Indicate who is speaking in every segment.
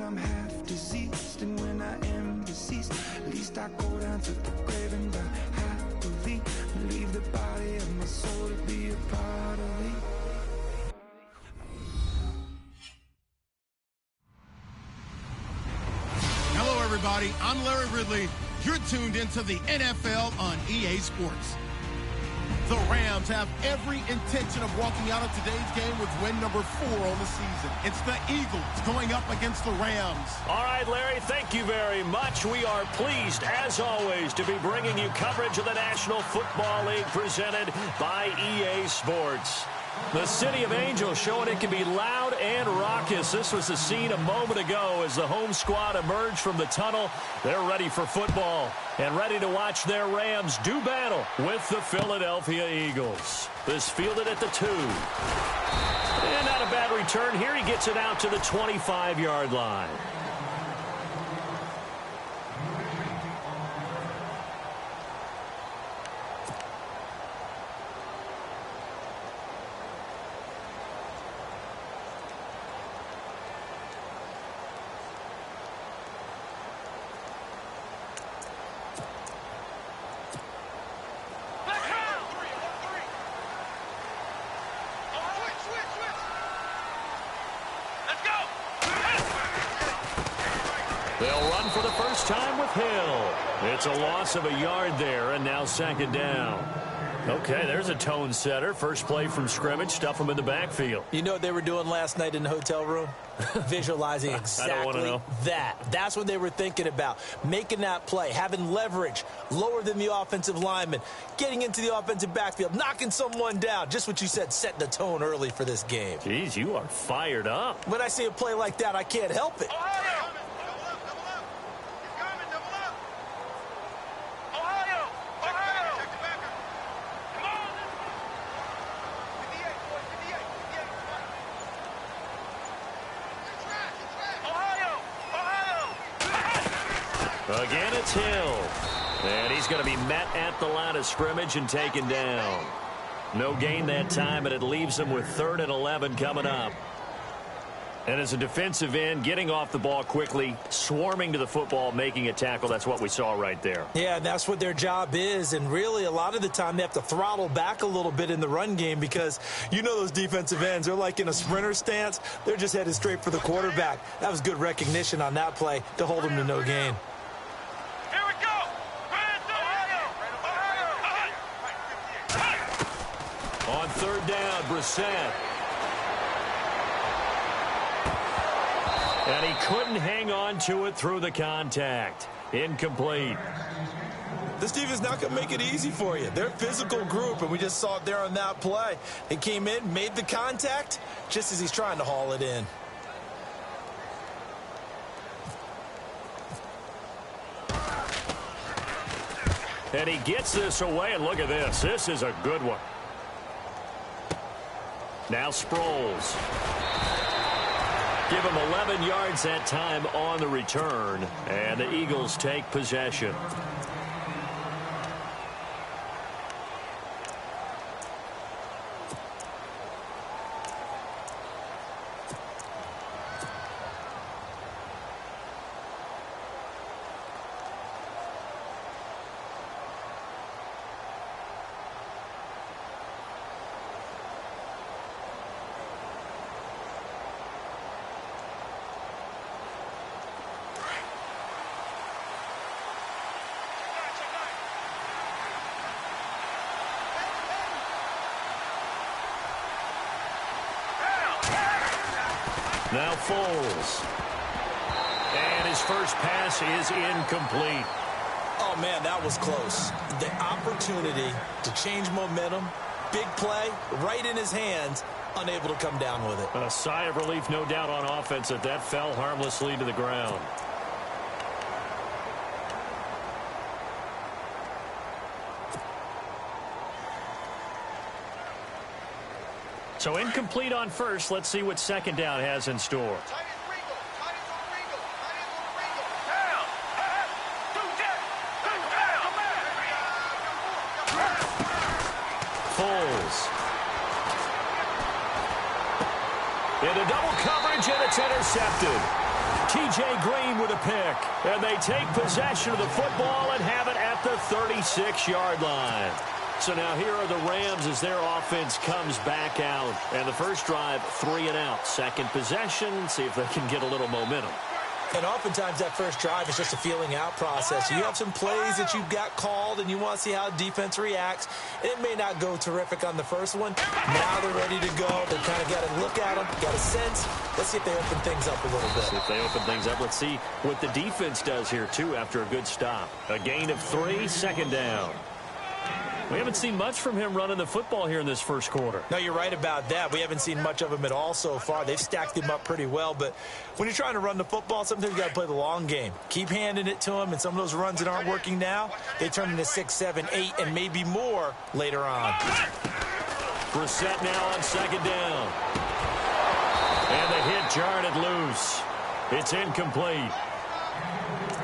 Speaker 1: I'm half diseased, and when I am deceased, at least I go down to the grave and die happily, leave the body of my soul to be a part of me.
Speaker 2: Hello, everybody. I'm Larry Ridley. You're tuned into the NFL on EA Sports. The Rams have every intention of walking out of today's game with win number 4 on the season. It's the Eagles going up against the Rams.
Speaker 3: All right, Larry, thank you very much. We are pleased, as always, to be bringing you coverage of the National Football League presented by EA Sports. The City of Angels showing it can be loud and raucous. This was the scene a moment ago as the home squad emerged from the tunnel. They're ready for football and ready to watch their Rams do battle with the Philadelphia Eagles. This fielded at the 2. And not a bad return here. He gets it out to the 25-yard line. They'll run for the first time with Hill. It's a loss of a yard there, and now second down. Okay, there's a tone setter. First play from scrimmage, stuff them in the backfield.
Speaker 4: You know what they were doing last night in the hotel room? Visualizing exactly that. That's what they were thinking about. Making that play, having leverage, lower than the offensive lineman, getting into the offensive backfield, knocking someone down. Just what you said, setting the tone early for this game.
Speaker 3: Jeez, you are fired up.
Speaker 4: When I see a play like that, I can't help it.
Speaker 3: Again, it's Hill. And he's going to be met at the line of scrimmage and taken down. No gain that time, and it leaves him with 3rd and 11 coming up. And as a defensive end, getting off the ball quickly, swarming to the football, making a tackle, that's what we saw right there.
Speaker 4: Yeah, that's what their job is, and really a lot of the time they have to throttle back a little bit in the run game because you know those defensive ends, they're like in a sprinter stance. They're just headed straight for the quarterback. That was good recognition on that play to hold them to no gain.
Speaker 3: On 3rd down, Brissett. And he couldn't hang on to it through the contact. Incomplete.
Speaker 4: This defense not going to make it easy for you. They're a physical group, and we just saw it there on that play. He came in, made the contact, just as he's trying to haul it in.
Speaker 3: And he gets this away, and look at this. This is a good one. Now Sproles. Give him 11 yards that time on the return, and the Eagles take possession. Now Foles. And his first pass is incomplete.
Speaker 4: Oh, man, that was close. The opportunity to change momentum, big play, right in his hands, unable to come down with it.
Speaker 3: A sigh of relief, no doubt, on offense that fell harmlessly to the ground. So incomplete on first. Let's see what second down has in store. Foles. Into double coverage, and it's intercepted. T.J. A.J. Green with a pick. And they take possession of the football and have it at the 36-yard line. So now here are the Rams as their offense comes back out. And the first drive, 3 and out. Second possession, see if they can get a little momentum.
Speaker 4: And oftentimes that first drive is just a feeling out process. You have some plays that you've got called and you want to see how defense reacts. And it may not go terrific on the first one. Now they're ready to go. They kind of got to look at them, got a sense. Let's see if they open things up a little bit.
Speaker 3: See if they open things up. Let's see what the defense does here, too, after a good stop. A gain of 3, second down. We haven't seen much from him running the football here in this first quarter.
Speaker 4: No, you're right about that. We haven't seen much of him at all so far. They've stacked him up pretty well. But when you're trying to run the football, sometimes you got to play the long game. Keep handing it to him, and some of those runs that aren't working now, they turn into 6, 7, 8, and maybe more later on.
Speaker 3: Brissett now on second down. And the hit jarred it loose. It's incomplete.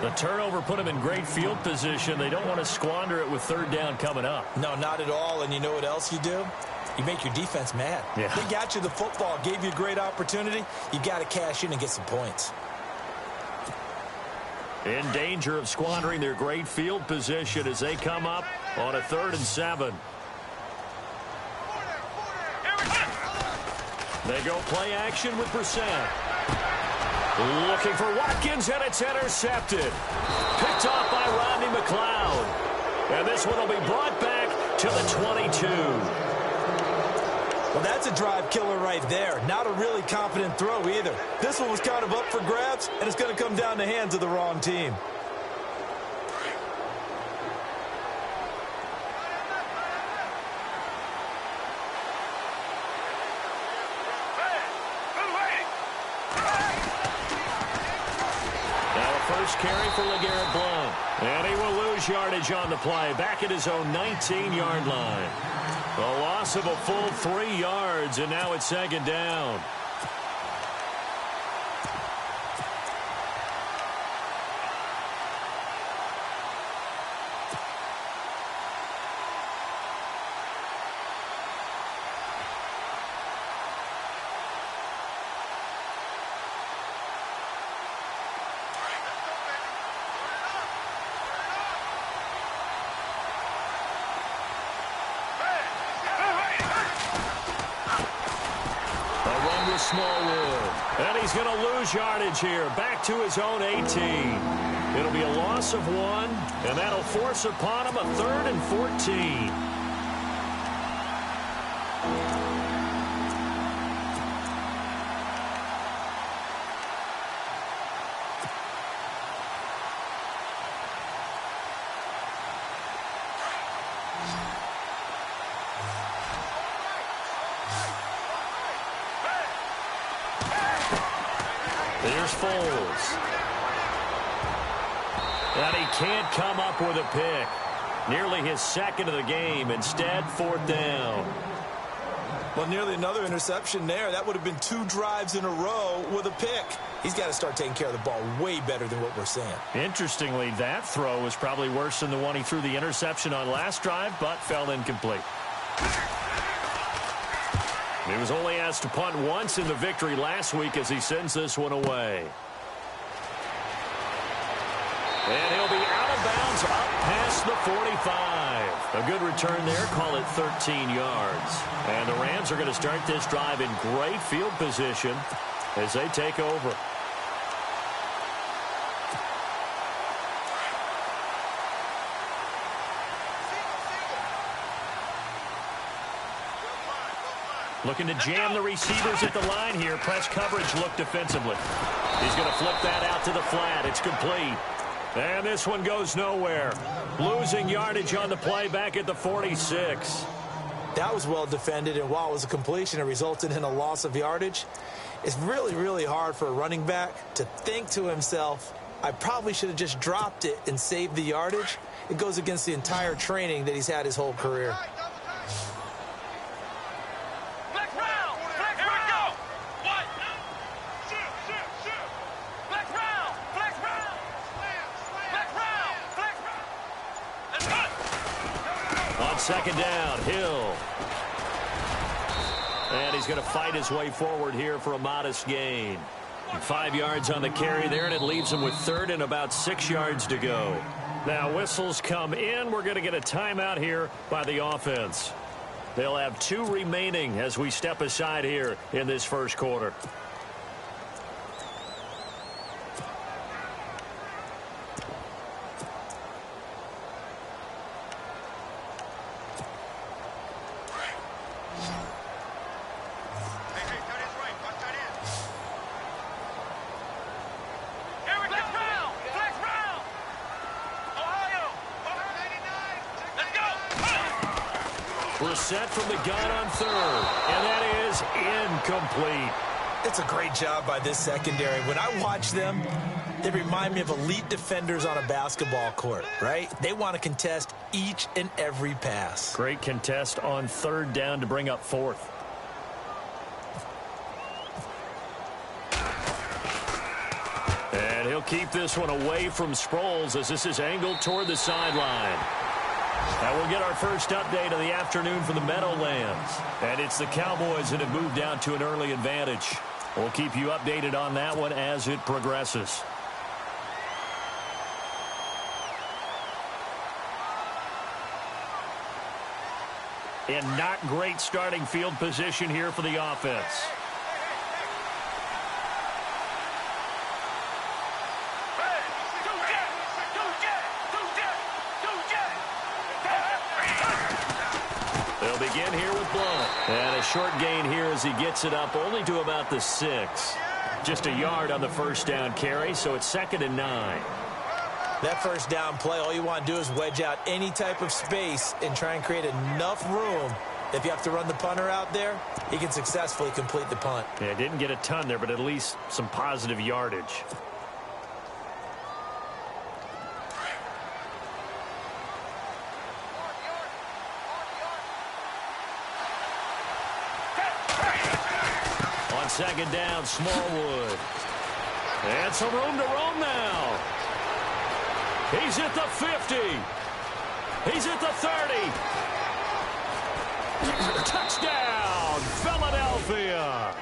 Speaker 3: The turnover put him in great field position. They don't want to squander it with third down coming up.
Speaker 4: No, not at all. And you know what else you do? You make your defense mad.
Speaker 3: Yeah.
Speaker 4: They got you the football, gave you a great opportunity. You got to cash in and get some points.
Speaker 3: In danger of squandering their great field position as they come up on a 3rd and 7. They go play action with Brissett. Looking for Watkins, and it's intercepted. Picked off by Rodney McLeod. And this one will be brought back to the 22.
Speaker 4: Well, that's a drive killer right there. Not a really confident throw either. This one was kind of up for grabs, and it's going to come down the hands of the wrong team.
Speaker 3: First carry for LeGarrette Blount. And he will lose yardage on the play. Back at his own 19-yard line. A loss of a full 3 yards, and now it's second down. Smallwood. And he's going to lose yardage here. Back to his own 18. It'll be a loss of 1, and that'll force upon him a 3rd and 14. There's Foles. And he can't come up with a pick. Nearly his second of the game. Instead, 4th down.
Speaker 4: Well, nearly another interception there. That would have been 2 drives in a row with a pick. He's got to start taking care of the ball way better than what we're seeing.
Speaker 3: Interestingly, that throw was probably worse than the one he threw the interception on last drive, but fell incomplete. He was only asked to punt once in the victory last week as he sends this one away. And he'll be out of bounds up past the 45. A good return there, call it 13 yards. And the Rams are going to start this drive in great field position as they take over. Looking to jam the receivers at the line here. Press coverage look defensively. He's going to flip that out to the flat. It's complete. And this one goes nowhere. Losing yardage on the play back at the 46.
Speaker 4: That was well defended, and while it was a completion, it resulted in a loss of yardage. It's really, really hard for a running back to think to himself, I probably should have just dropped it and saved the yardage. It goes against the entire training that he's had his whole career.
Speaker 3: Second down, Hill. And he's going to fight his way forward here for a modest gain. 5 yards on the carry there, and it leaves them with third and about 6 yards to go. Now whistles come in. We're going to get a timeout here by the offense. They'll have 2 remaining as we step aside here in this first quarter. We're set from the gun on third, and that is incomplete.
Speaker 4: It's a great job by this secondary. When I watch them, they remind me of elite defenders on a basketball court, right? They want to contest each and every pass.
Speaker 3: Great contest on third down to bring up fourth. And he'll keep this one away from Sproles as this is angled toward the sideline. Now we'll get our first update of the afternoon from the Meadowlands. And it's the Cowboys that have moved down to an early advantage. We'll keep you updated on that one as it progresses. And not great starting field position here for the offense. They'll begin here with Blount. And a short gain here as he gets it up only to about the 6. Just a yard on the first down carry, so it's 2nd and 9.
Speaker 4: That first down play, all you want to do is wedge out any type of space and try and create enough room. If you have to run the punter out there, he can successfully complete the punt.
Speaker 3: Yeah, didn't get a ton there, but at least some positive yardage. On second down, Smallwood. And some room to roam now. He's at the 50. He's at the 30. Touchdown, Philadelphia.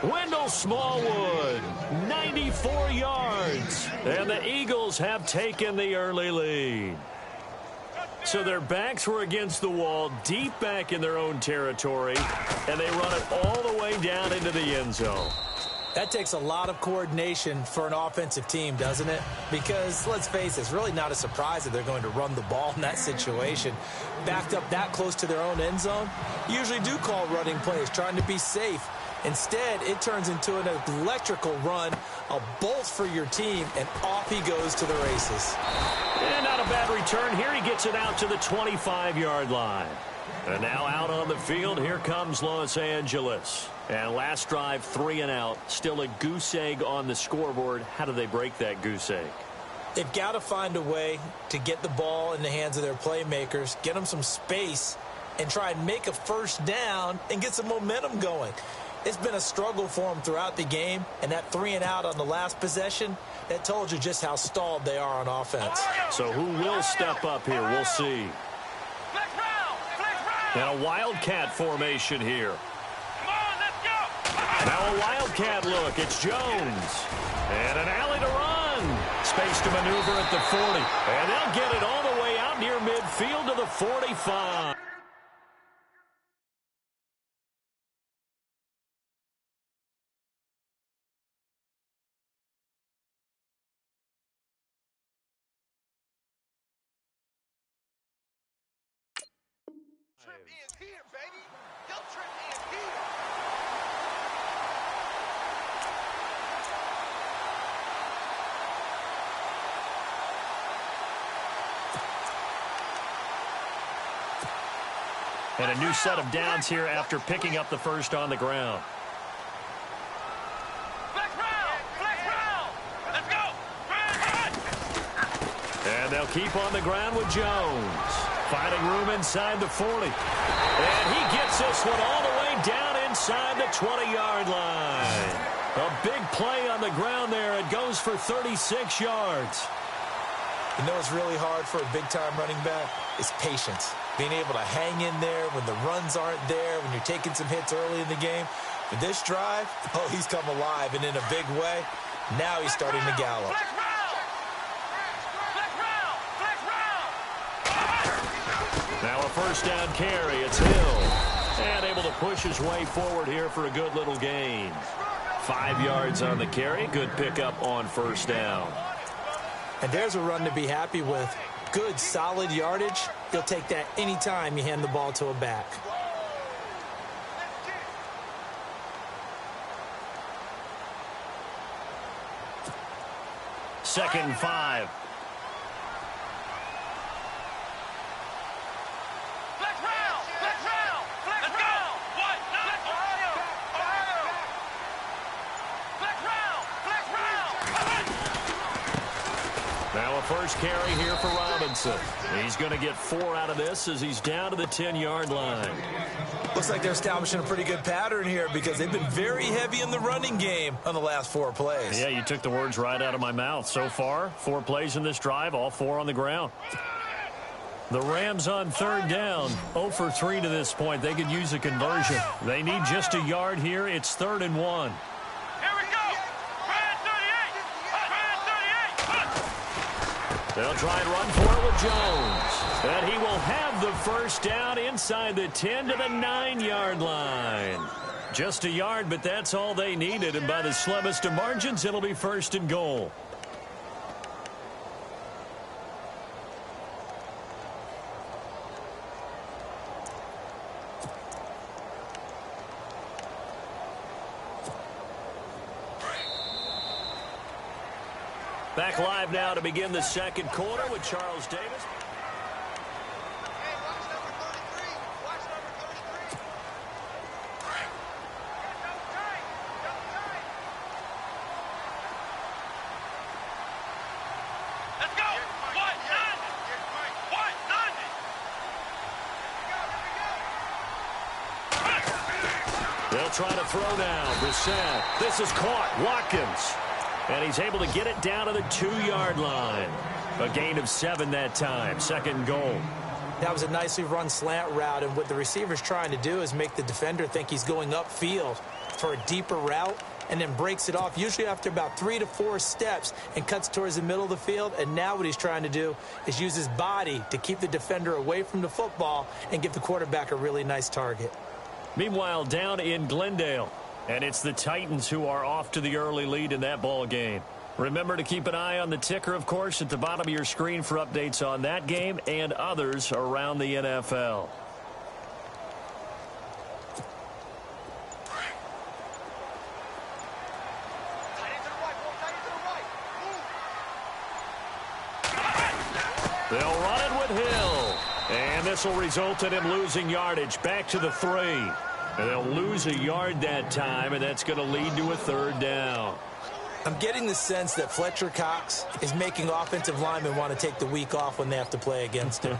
Speaker 3: Wendell Smallwood, 94 yards. And the Eagles have taken the early lead. So their backs were against the wall, deep back in their own territory, and they run it all the way down into the end zone.
Speaker 4: That takes a lot of coordination for an offensive team, doesn't it? Because, let's face it, it's really not a surprise that they're going to run the ball in that situation. Backed up that close to their own end zone, usually do call running plays, trying to be safe. Instead, it turns into an electrical run, a bolt for your team, and off he goes to the races.
Speaker 3: And not a bad return here. He gets it out to the 25-yard line. And now out on the field, here comes Los Angeles. And last drive, 3 and out. Still a goose egg on the scoreboard. How do they break that goose egg?
Speaker 4: They've got to find a way to get the ball in the hands of their playmakers, get them some space, and try and make a first down and get some momentum going. It's been a struggle for them throughout the game, and that 3 and out on the last possession, that told you just how stalled they are on offense.
Speaker 3: So who will step up here? We'll see. And a Wildcat formation here. Now a Wildcat look. It's Jones. And an alley to run. Space to maneuver at the 40. And they'll get it all the way out near midfield to the 45.
Speaker 5: Trip is here, baby. Your trip is here.
Speaker 3: And a new set of downs here after picking up the first on the ground.
Speaker 5: Flex round. Let's go.
Speaker 3: And they'll keep on the ground with Jones. Finding room inside the 40. And he gets this one all the way down inside the 20-yard line. A big play on the ground there. It goes for 36 yards.
Speaker 4: You know what's really hard for a big-time running back? It's patience. being able to hang in there when the runs aren't there, when you're taking some hits early in the game. But this drive, oh, he's come alive, and in a big way. Now he's starting to gallop.
Speaker 3: Now a first down carry. It's Hill. And able to push his way forward here for a good little gain. 5 yards on the carry. Good pickup on first down.
Speaker 4: And there's a run to be happy with. Good, solid yardage. You'll take that anytime you hand the ball to a back.
Speaker 3: Second and 5. Now a first carry here for Robinson. He's going to get 4 out of this as he's down to the 10-yard line.
Speaker 4: Looks like they're establishing a pretty good pattern here because they've been very heavy in the running game on the last 4 plays.
Speaker 3: Yeah, you took the words right out of my mouth. So far, 4 plays in this drive, all 4 on the ground. The Rams on third down, 0 for 3 to this point. They could use a conversion. They need just a yard here. It's 3rd and 1. They'll try and run for it with Jones. And he will have the first down inside the 10 to the 9-yard line. Just a yard, but that's all they needed. And by the slimmest of margins, it'll be 1st and goal. Back live now to begin the second quarter with Charles Davis.
Speaker 5: Hey, watch number 33. Watch number 33. Don't tight. Don't tight. Let's go. What? None. What? None.
Speaker 3: They'll try to throw now. Brissett. This is caught. Watkins. And he's able to get it down to the 2-yard line. A gain of 7 that time. 2nd and goal.
Speaker 4: That was a nicely run slant route, and what the receiver's trying to do is make the defender think he's going upfield for a deeper route and then breaks it off, usually after about 3 to 4 steps, and cuts towards the middle of the field. And now what he's trying to do is use his body to keep the defender away from the football and give the quarterback a really nice target.
Speaker 3: Meanwhile, down in Glendale. And it's the Titans who are off to the early lead in that ball game. Remember to keep an eye on the ticker, of course, at the bottom of your screen for updates on that game and others around the NFL. They'll run it with Hill. And this will result in him losing yardage back to the 3. And they'll lose a yard that time, and that's going to lead to a 3rd down.
Speaker 4: I'm getting the sense that Fletcher Cox is making offensive linemen want to take the week off when they have to play against him.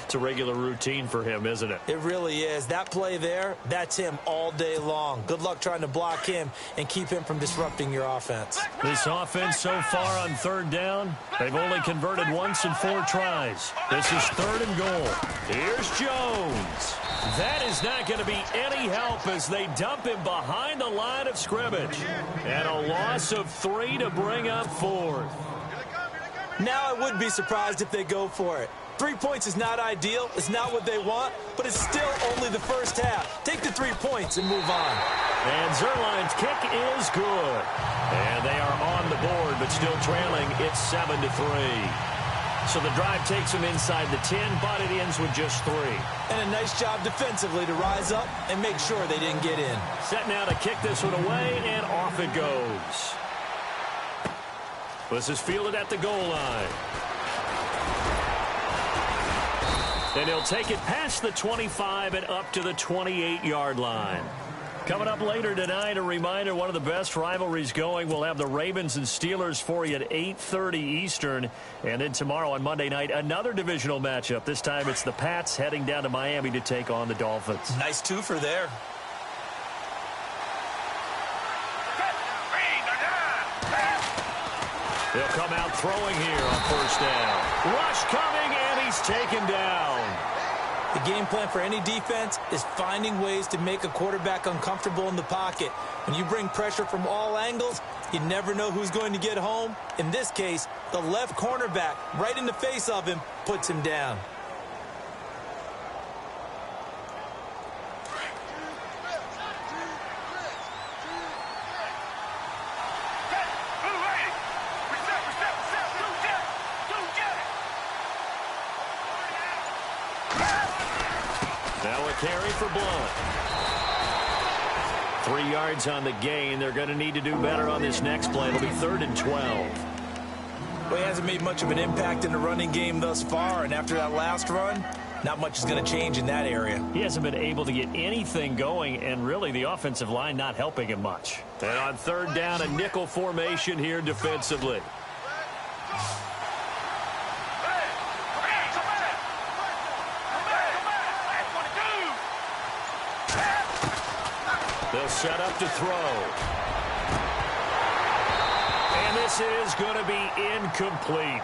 Speaker 3: It's a regular routine for him, isn't it?
Speaker 4: It really is. That play there, that's him all day long. Good luck trying to block him and keep him from disrupting your offense.
Speaker 3: This offense so far on 3rd down, they've only converted once in 4 tries. This is 3rd and goal. Here's Jones. That is not going to be any help as they dump him behind the line of scrimmage. And a loss of 3 to bring up 4th.
Speaker 4: Now I would be surprised if they go for it. 3 points is not ideal. It's not what they want, but it's still only the first half. Take the 3 points and move on.
Speaker 3: And Zerline's kick is good. And they are on the board, but still trailing. It's 7-3. So the drive takes them inside the 10, but it ends with just 3.
Speaker 4: And a nice job defensively to rise up and make sure they didn't get in.
Speaker 3: Set now to kick this one away, and off it goes. This is fielded at the goal line. And he'll take it past the 25 and up to the 28-yard line. Coming up later tonight, a reminder, one of the best rivalries going. We'll have the Ravens and Steelers for you at 8:30 Eastern. And then tomorrow on Monday night, another divisional matchup. This time it's the Pats heading down to Miami to take on the Dolphins.
Speaker 4: Nice twofer there.
Speaker 3: He'll come out throwing here on first down. Rush coming, and he's taken down.
Speaker 4: The game plan for any defense is finding ways to make a quarterback uncomfortable in the pocket. When you bring pressure from all angles, you never know who's going to get home. In this case, the left cornerback, right in the face of him, puts him down.
Speaker 3: Now a carry for Blunt. 3 yards on the gain. They're going to need to do better on this next play. It'll be 3rd and 12.
Speaker 4: Well, he hasn't made much of an impact in the running game thus far, and after that last run, not much is going to change in that area.
Speaker 3: He hasn't been able to get anything going, and really the offensive line not helping him much. And on 3rd down, a nickel formation here defensively. They'll set up to throw. And this is going to be incomplete.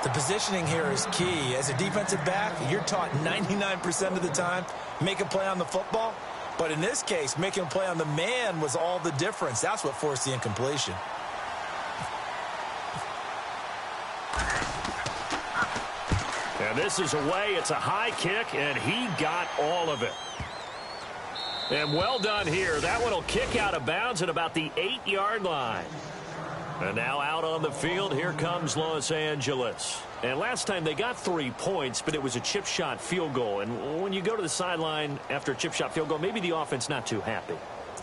Speaker 4: The positioning here is key. As a defensive back, you're taught 99% of the time, make a play on the football. But in this case, making a play on the man was all the difference. That's what forced the incompletion.
Speaker 3: And this is away. It's a high kick, and he got all of it. And well done here. That one will kick out of bounds at about the 8-yard line. And now out on the field, here comes Los Angeles. And last time they got 3 points, but it was a chip shot field goal. And when you go to the sideline after a chip shot field goal, maybe the offense not too happy.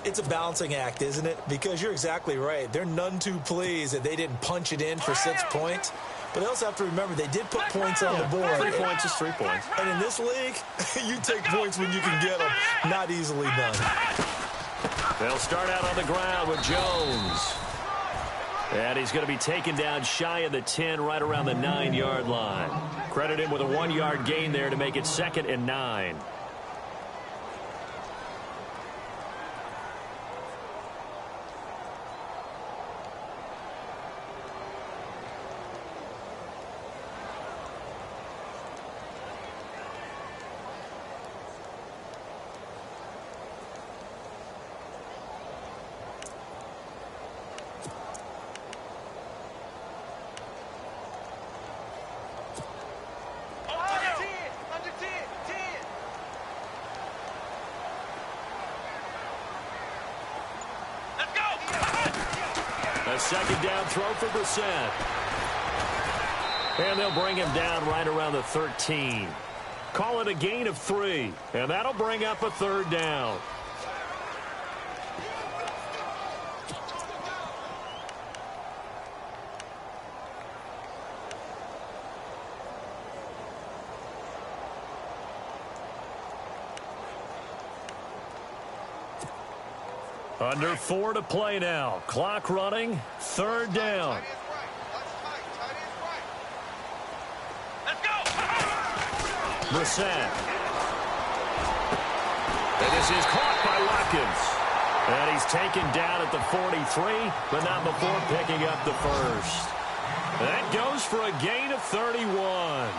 Speaker 4: It's a balancing act, isn't it? Because you're exactly right. They're none too pleased that they didn't punch it in for 6 points. But they also have to remember they did put points on the board.
Speaker 3: 3 points is 3 points.
Speaker 4: And in this league, you take points when you can get them. Not easily done.
Speaker 3: They'll start out on the ground with Jones. And he's going to be taken down shy of the 10, right around the 9-yard line. Credit him with a 1-yard gain there to make it 2nd and 9. A 2nd down throw for Brissett. And they'll bring him down right around the 13. Call it a gain of 3. And that'll bring up a 3rd down. Under 4 to play now. Clock running. 3rd down. Brissett. And this is caught by Watkins. And he's taken down at the 43, but not before picking up the first. That goes for a gain of 31.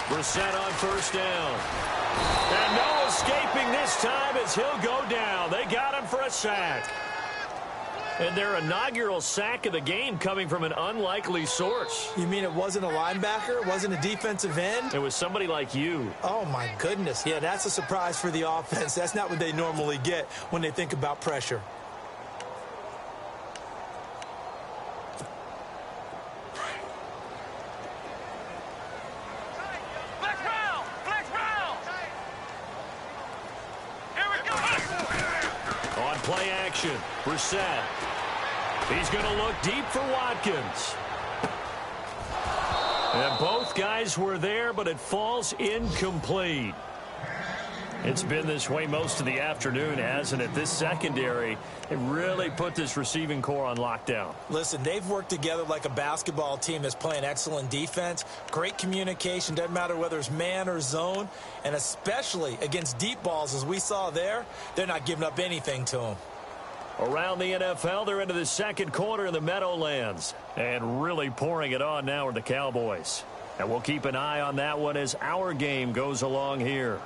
Speaker 3: Brissett on 1st down. And no escaping this time as he'll go down. They got him for a sack. And their inaugural sack of the game coming from an unlikely source.
Speaker 4: You mean it wasn't a linebacker? It wasn't a defensive end?
Speaker 3: It was somebody like you.
Speaker 4: Oh, my goodness. Yeah, that's a surprise for the offense. That's not what they normally get when they think about pressure.
Speaker 3: Play action. Brissett. He's going to look deep for Watkins. And both guys were there, but it falls incomplete. It's been this way most of the afternoon, hasn't it? This secondary, it really put this receiving core on lockdown.
Speaker 4: Listen, they've worked together like a basketball team that's playing excellent defense. Great communication, doesn't matter whether it's man or zone. And especially against deep balls, as we saw there, they're not giving up anything to them.
Speaker 3: Around the NFL, they're into the second quarter in the Meadowlands. And really pouring it on now are the Cowboys. And we'll keep an eye on that one as our game goes along here.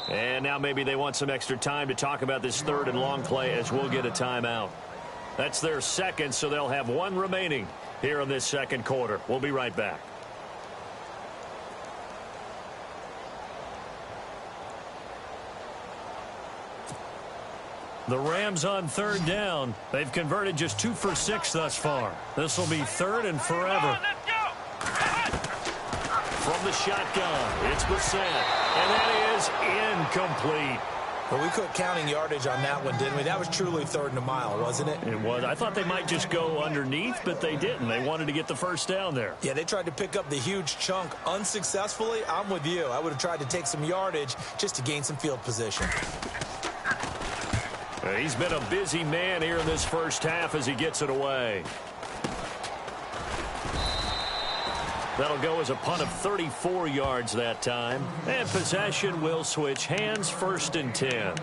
Speaker 3: And now maybe they want some extra time to talk about this third and long play as we'll get a timeout. That's their second, so they'll have one remaining here in this second quarter. We'll be right back. The Rams on third down. They've converted just 2 for 6 thus far. This will be third and forever. From the shotgun, it's Brissett, and that is incomplete.
Speaker 4: Well, we quit counting yardage on that one, didn't we? That was truly third and a mile, wasn't it?
Speaker 3: It was. I thought they might just go underneath, but they didn't. They wanted to get the first down there.
Speaker 4: Yeah, they tried to pick up the huge chunk unsuccessfully. I'm with you. I would have tried to take some yardage just to gain some field position.
Speaker 3: He's been a busy man here in this first half as he gets it away. That'll go as a punt of 34 yards that time. And possession will switch hands, first and 10.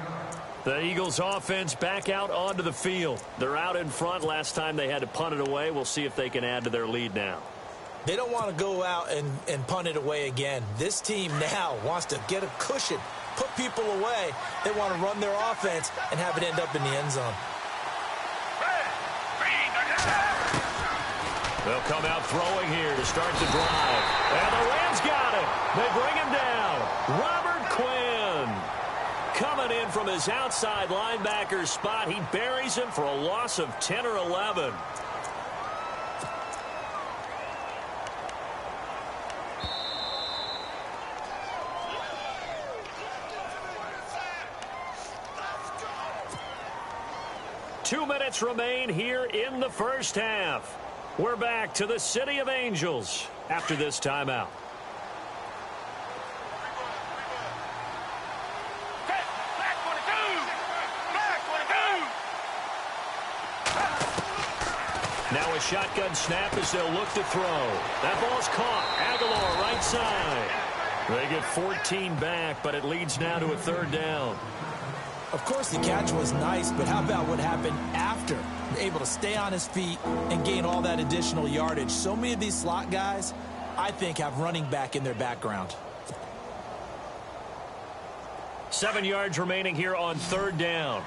Speaker 3: The Eagles offense back out onto the field. They're out in front. Last time they had to punt it away. We'll see if they can add to their lead now.
Speaker 4: They don't want to go out and punt it away again. This team now wants to get a cushion, put people away. They want to run their offense and have it end up in the end zone.
Speaker 3: They'll come out throwing here to start the drive. And the Rams got it. They bring him down. Robert Quinn coming in from his outside linebacker spot. He buries him for a loss of 10 or 11. Two minutes remain here in the first half. We're back to the City of Angels after this timeout. Now a shotgun snap as they'll look to throw. That ball's caught. Aguilar right side. They get 14 back, but it leads now to a third down.
Speaker 4: Of course, the catch was nice, but how about what happened after? Able to stay on his feet and gain all that additional yardage. So many of these slot guys, I think, have running back in their background.
Speaker 3: 7 yards remaining here on third down.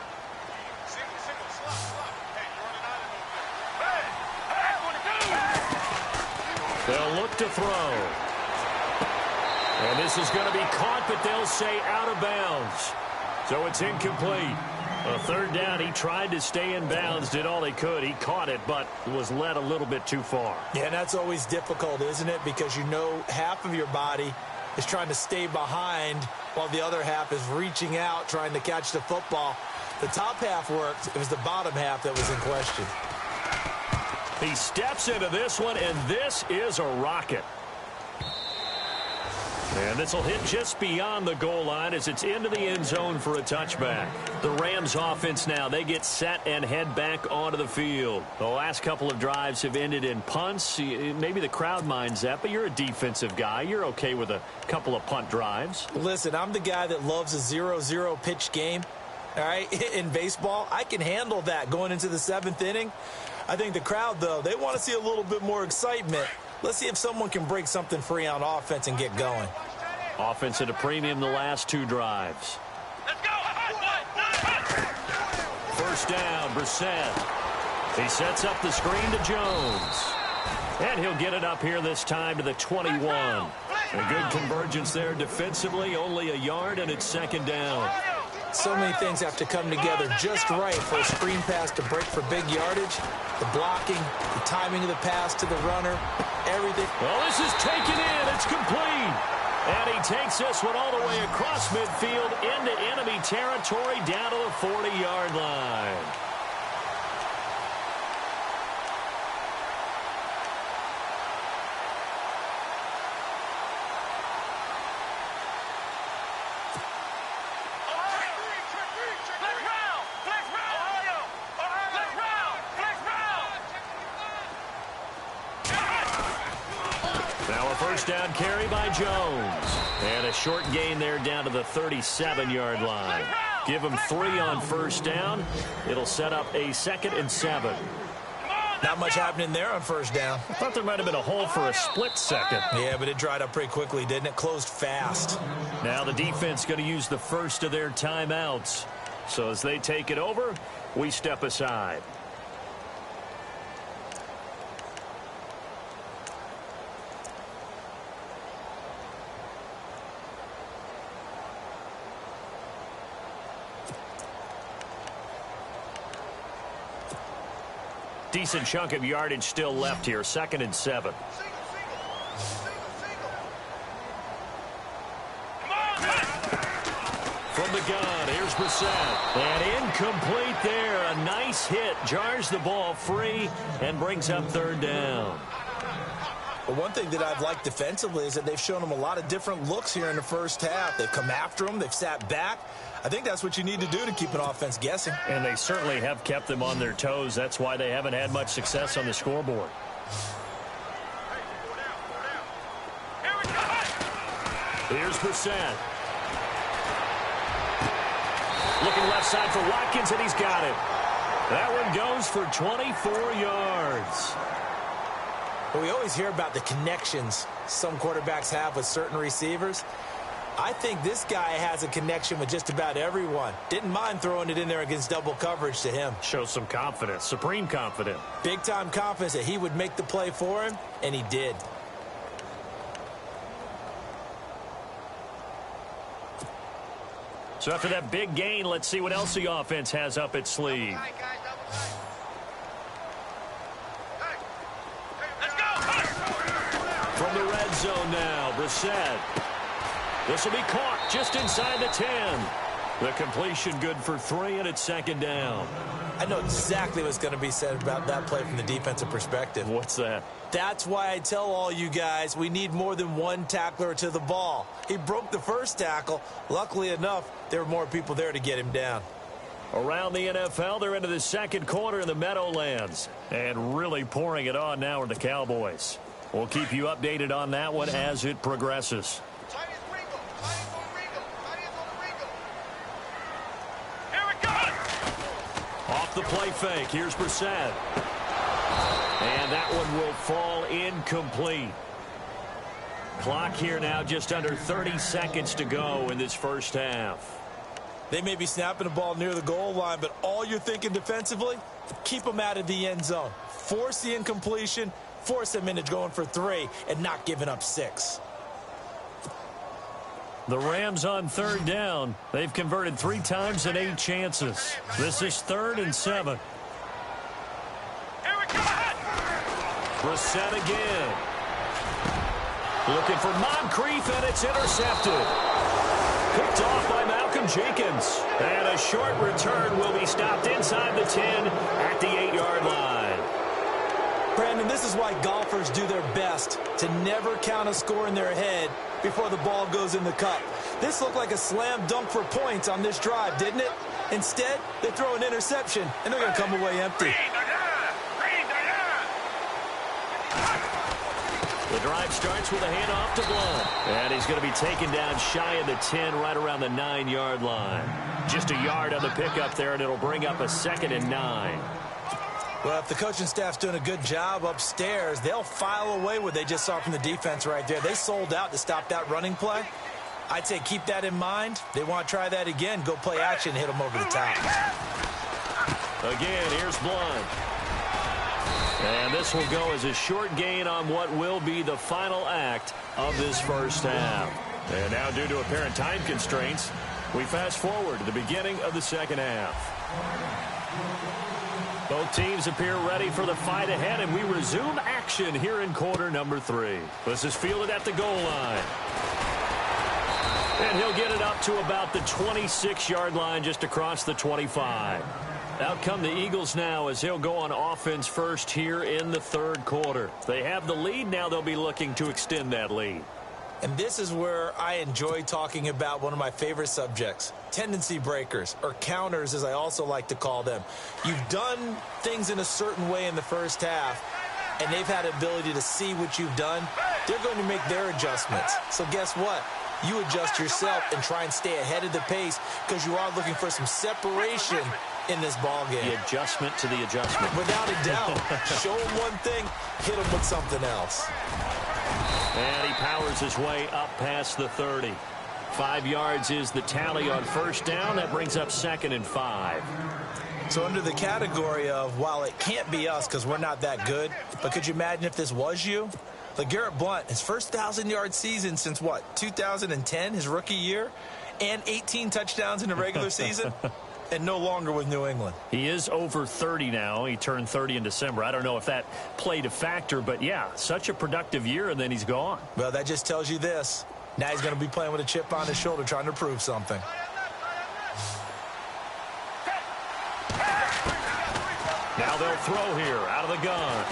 Speaker 3: They'll look to throw. And this is going to be caught, but they'll say out of bounds. So it's incomplete. A third down, he tried to stay in bounds, did all he could. He caught it, but was led a little bit too far.
Speaker 4: Yeah, and that's always difficult, isn't it? Because you know half of your body is trying to stay behind while the other half is reaching out, trying to catch the football. The top half worked. It was the bottom half that was in question.
Speaker 3: He steps into this one, and this is a rocket. And this will hit just beyond the goal line as it's into the end zone for a touchback. The Rams offense now, they get set and head back onto the field. The last couple of drives have ended in punts. Maybe the crowd minds that, but you're a defensive guy. You're okay with a couple of punt drives.
Speaker 4: Listen, I'm the guy that loves a 0-0 pitch game. All right, in baseball, I can handle that going into the 7th inning. I think the crowd, though, they want to see a little bit more excitement. Let's see if someone can break something free on offense and get going.
Speaker 3: Offense at a premium the last 2 drives.
Speaker 5: Let's go.
Speaker 3: First down, Brissett. He sets up the screen to Jones. And he'll get it up here this time to the 21. A good convergence there defensively, only a yard, and it's second down.
Speaker 4: So many things have to come together just right for a screen pass to break for big yardage. The blocking, the timing of the pass to the runner, everything.
Speaker 3: Well, this is taken in. It's complete. And he takes this one all the way across midfield into enemy territory down to the 40-yard line. Now a first down carry by Jones. And a short gain there down to the 37-yard line. Give him 3 on first down. It'll set up a 2nd and 7.
Speaker 4: Not much happening there on first down.
Speaker 3: I thought there might have been a hole for a split second.
Speaker 4: Yeah, but it dried up pretty quickly, didn't it? Closed fast.
Speaker 3: Now the defense going to use the first of their timeouts. So as they take it over, we step aside. Decent chunk of yardage still left here. 2nd and 7. From the gun, here's Brissett. And incomplete there. A nice hit. Jars the ball free and brings up 3rd down.
Speaker 4: But one thing that I've liked defensively is that they've shown them a lot of different looks here in the first half. They've come after them. They've sat back. I think that's what you need to do to keep an offense guessing.
Speaker 3: And they certainly have kept them on their toes. That's why they haven't had much success on the scoreboard. Here's Brissett. Looking left side for Watkins, and he's got it. That one goes for 24 yards.
Speaker 4: But we always hear about the connections some quarterbacks have with certain receivers. I think this guy has a connection with just about everyone. Didn't mind throwing it in there against double coverage to him.
Speaker 3: Shows some confidence, supreme confidence.
Speaker 4: Big-time confidence that he would make the play for him, and he did.
Speaker 3: So after that big gain, let's see what else the offense has up its sleeve. From the red zone now, Brissett. This will be caught just inside the 10. The completion good for 3, and it's 2nd down.
Speaker 4: I know exactly what's going to be said about that play from the defensive perspective.
Speaker 3: What's that?
Speaker 4: That's why I tell all you guys we need more than one tackler to the ball. He broke the first tackle. Luckily enough, there were more people there to get him down.
Speaker 3: Around the NFL, they're into the 2nd quarter in the Meadowlands. And really pouring it on now are the Cowboys. We'll keep you updated on that one as it progresses. Off the play fake, here's Brissett. And that one will fall incomplete. Clock here now just under 30 seconds to go in this first half.
Speaker 4: They may be snapping the ball near the goal line, but all you're thinking defensively, keep them out of the end zone. Force the incompletion, force them into going for 3, and not giving up 6.
Speaker 3: The Rams on 3rd down. They've converted 3 times and 8 chances. This is 3rd and 7. Brissett again. Looking for Moncrief, and it's intercepted. Picked off by Malcolm Jenkins. And a short return will be stopped inside the 10 at the 8-yard line.
Speaker 4: Brandon, this is why golfers do their best to never count a score in their head before the ball goes in the cup. This looked like a slam dunk for points on this drive, didn't it? Instead, they throw an interception, and they're going to come away empty.
Speaker 3: The drive starts with a handoff to Blunt. And he's going to be taken down shy of the 10, right around the 9-yard line. Just a yard on the pickup there, and it'll bring up a 2nd and 9.
Speaker 4: Well, if the coaching staff's doing a good job upstairs, they'll file away what they just saw from the defense right there. They sold out to stop that running play. I'd say keep that in mind. They want to try that again. Go play action, hit them over the top.
Speaker 3: Again, here's Blunt. And this will go as a short gain on what will be the final act of this first half. And now, due to apparent time constraints, we fast forward to the beginning of the second half. Both teams appear ready for the fight ahead, and we resume action here in quarter number 3. This is fielded at the goal line. And he'll get it up to about the 26-yard line, just across the 25. Out come the Eagles now as he'll go on offense first here in the 3rd quarter. They have the lead. Now they'll be looking to extend that lead.
Speaker 4: And this is where I enjoy talking about one of my favorite subjects, tendency breakers, or counters as I also like to call them. You've done things in a certain way in the first half. and they've had the ability to see what you've done, they're going to make their adjustments. So guess what? You adjust yourself and try and stay ahead of the pace because you are looking for some separation in this ball game.
Speaker 3: The adjustment to the adjustment.
Speaker 4: Without a doubt. Show him one thing, hit him with something else.
Speaker 3: And he powers his way up past the 30. 5 yards is the tally on first down. That brings up 2nd and 5.
Speaker 4: So under the category of, while it can't be us because we're not that good, but could you imagine if this was you? LeGarrette Blount, his first 1,000-yard season since, what, 2010, his rookie year, and 18 touchdowns in the regular season, and no longer with New England.
Speaker 3: He is over 30 now. He turned 30 in December. I don't know if that played a factor, but, yeah, such a productive year, and then he's gone.
Speaker 4: Well, that just tells you this. Now he's going to be playing with a chip on his shoulder trying to prove something.
Speaker 3: Now they'll throw here out of the gun.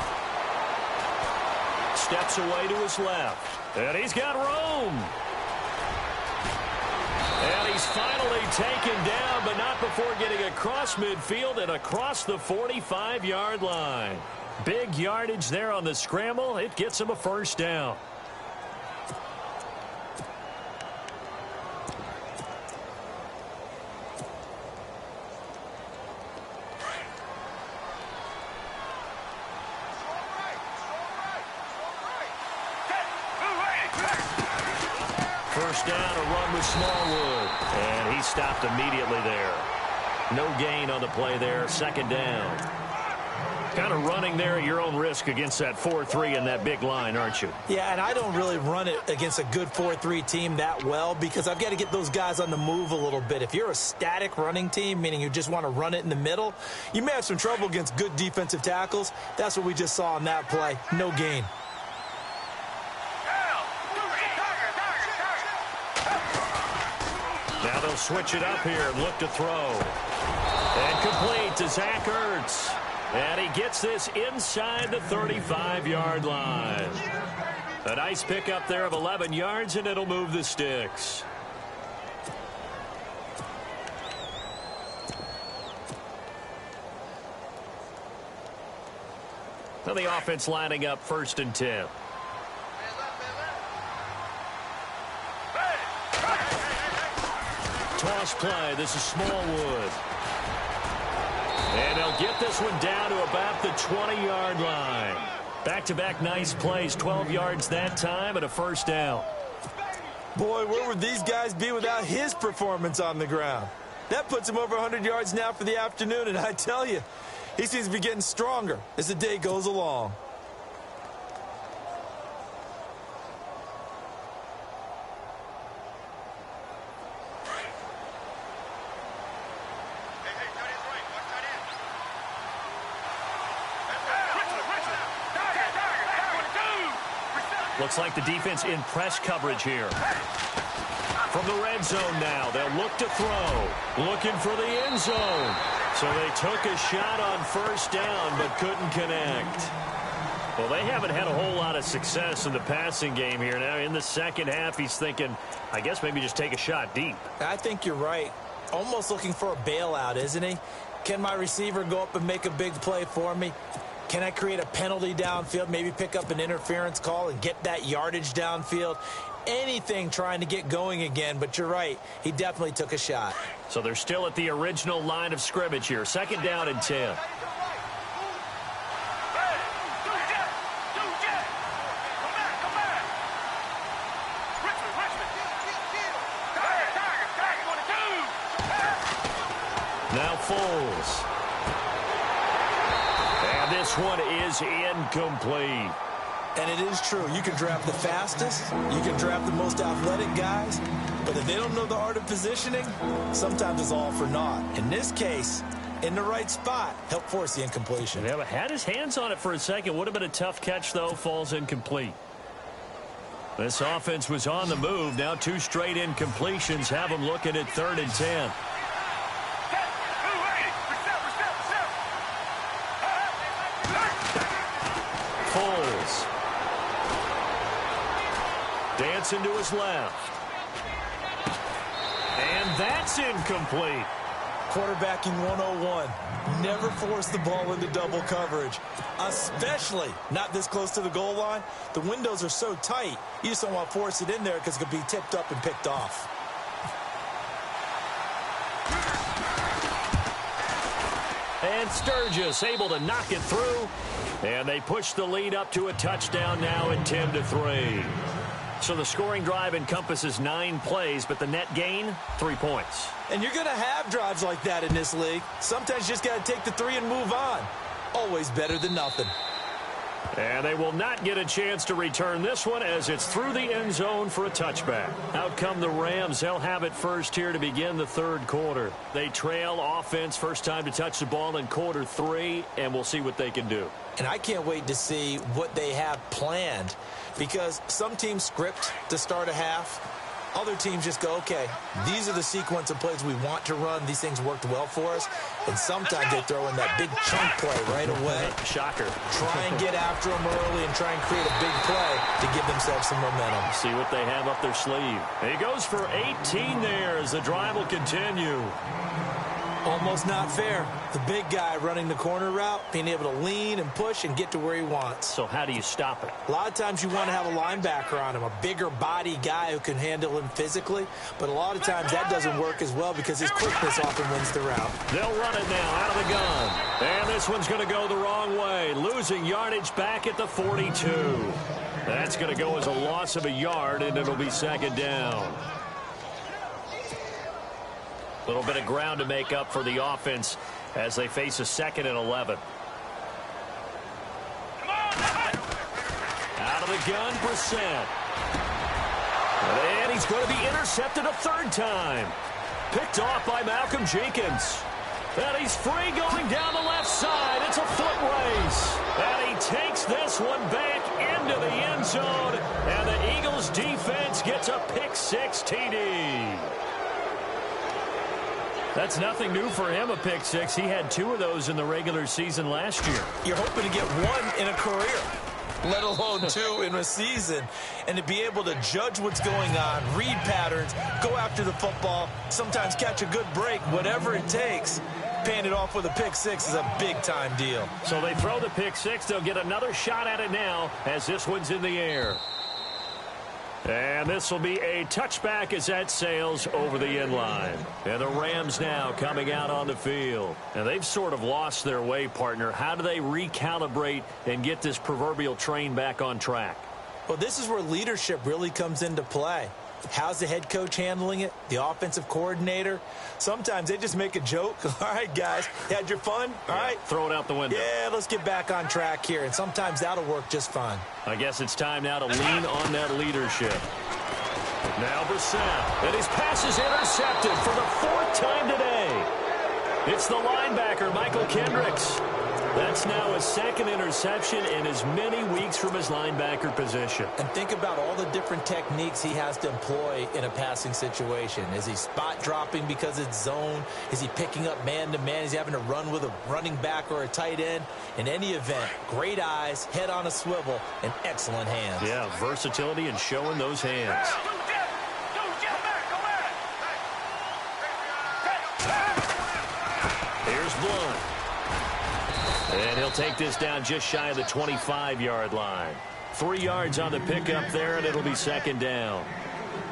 Speaker 3: Steps away to his left. And he's got room. And he's finally taken down, but not before getting across midfield and across the 45-yard line. Big yardage there on the scramble. It gets him a first down. First down, a run with Smallwood. And he stopped immediately there. No gain on the play there. 2nd down. Kind of running there at your own risk against that 4-3 and that big line, aren't you?
Speaker 4: Yeah, and I don't really run it against a good 4-3 team that well because I've got to get those guys on the move a little bit. If you're a static running team, meaning you just want to run it in the middle, you may have some trouble against good defensive tackles. That's what we just saw on that play. No gain.
Speaker 3: Now they'll switch it up here and look to throw. And complete to Zach Ertz. And he gets this inside the 35-yard line. A nice pickup there of 11 yards, and it'll move the sticks. Now the offense lining up 1st and 10. Toss play. This is Smallwood. And they'll get this one down to about the 20-yard line. Back-to-back nice plays. 12 yards that time and a first down.
Speaker 4: Boy, where would these guys be without his performance on the ground? That puts him over 100 yards now for the afternoon, and I tell you, he seems to be getting stronger as the day goes along.
Speaker 3: Looks like the defense in press coverage here. From the red zone now, they'll look to throw. Looking for the end zone. So they took a shot on first down, but couldn't connect. Well, they haven't had a whole lot of success in the passing game here. Now, in the second half, he's thinking, I guess maybe just take a shot deep.
Speaker 4: I think you're right. Almost looking for a bailout, isn't he? Can my receiver go up and make a big play for me? Can I create a penalty downfield, maybe pick up an interference call and get that yardage downfield? Anything trying to get going again, but you're right. He definitely took a shot.
Speaker 3: So they're still at the original line of scrimmage here. 2nd down and 10. Now Foles. And this one is incomplete.
Speaker 4: And it is true. You can draft the fastest. You can draft the most athletic guys. But if they don't know the art of positioning, sometimes it's all for naught. In this case, in the right spot, help force the incompletion.
Speaker 3: Yeah, but had his hands on it for a second. Would have been a tough catch, though. Falls incomplete. This offense was on the move. Now 2 straight incompletions have them looking at 3rd and 10. Foles. Dancing to his left. And that's incomplete.
Speaker 4: Quarterbacking 101. Never force the ball into double coverage, especially not this close to the goal line. The windows are so tight, you just don't want to force it in there because it could be tipped up and picked off.
Speaker 3: And Sturgis able to knock it through. And they push the lead up to a touchdown now at 10-3. So the scoring drive encompasses 9 plays, but the net gain, 3 points.
Speaker 4: And you're going to have drives like that in this league. Sometimes you just got to take the 3 and move on. Always better than nothing.
Speaker 3: And they will not get a chance to return this one as it's through the end zone for a touchback. Out come the Rams. They'll have it first here to begin the third quarter. They trail offense, first time to touch the ball in quarter 3, and we'll see what they can do.
Speaker 4: And I can't wait to see what they have planned, because some teams script to start a half. Other teams just go, okay, these are the sequence of plays we want to run. These things worked well for us. And sometimes they throw in that big chunk play right away.
Speaker 3: Shocker.
Speaker 4: Try and get after them early and try and create a big play to give themselves some momentum.
Speaker 3: See what they have up their sleeve. He goes for 18 there as the drive will continue.
Speaker 4: Almost not fair. The big guy running the corner route, being able to lean and push and get to where he wants.
Speaker 3: So how do you stop it?
Speaker 4: A lot of times you want to have a linebacker on him, a bigger body guy who can handle him physically. But a lot of times that doesn't work as well because his quickness often wins the route.
Speaker 3: They'll run it now out of the gun. And this one's going to go the wrong way. Losing yardage back at the 42. That's going to go as a loss of a yard, and it'll be second down. A little bit of ground to make up for the offense as they face a 2nd and 11. Out of the gun, Brissett. And he's going to be intercepted a 3rd time. Picked off by Malcolm Jenkins. And he's free going down the left side. It's a foot race. And he takes this one back into the end zone. And the Eagles defense gets a pick-6 TD. That's nothing new for him, a pick-6. He had 2 of those in the regular season last year.
Speaker 4: You're hoping to get 1 in a career, let alone 2 in a season. And to be able to judge what's going on, read patterns, go after the football, sometimes catch a good break, whatever it takes. Paying it off with a pick-6 is a big-time deal.
Speaker 3: So they throw the pick-6. They'll get another shot at it now as this one's in the air. And this will be a touchback as that sails over the end line. And the Rams now coming out on the field. And they've sort of lost their way, partner. How do they recalibrate and get this proverbial train back on track?
Speaker 4: Well, this is where leadership really comes into play. How's the head coach handling it? The offensive coordinator? Sometimes they just make a joke. All right, guys, had your fun? All right.
Speaker 3: Throw it out the window.
Speaker 4: Yeah, let's get back on track here. And sometimes that'll work just fine.
Speaker 3: I guess it's time now to lean on that leadership. Now Brissett. And his pass is intercepted for the 4th time today. It's the linebacker, Michael Kendricks. That's now his 2nd interception in as many weeks from his linebacker position.
Speaker 4: And think about all the different techniques he has to employ in a passing situation. Is he spot dropping because it's zone? Is he picking up man-to-man? Is he having to run with a running back or a tight end? In any event, great eyes, head on a swivel, and excellent hands.
Speaker 3: Yeah, versatility and showing those hands. Here's Blunt. And he'll take this down just shy of the 25-yard line. 3 yards on the pickup there, and it'll be second down.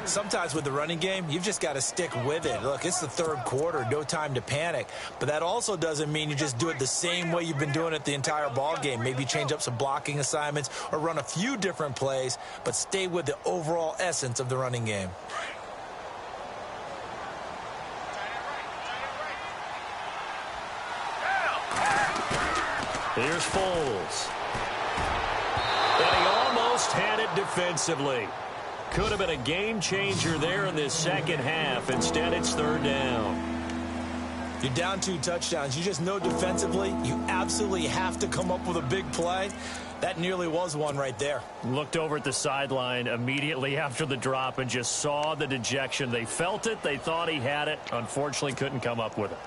Speaker 4: Sometimes with the running game, you've just got to stick with it. Look, it's the 3rd quarter, no time to panic. But that also doesn't mean you just do it the same way you've been doing it the entire ball game. Maybe change up some blocking assignments or run a few different plays, but stay with the overall essence of the running game.
Speaker 3: Here's Foles. And he almost had it defensively. Could have been a game changer there in this second half. Instead, it's 3rd down.
Speaker 4: You're down 2 touchdowns. You just know defensively you absolutely have to come up with a big play. That nearly was one right there.
Speaker 3: Looked over at the sideline immediately after the drop and just saw the dejection. They felt it. They thought he had it. Unfortunately, couldn't come up with it.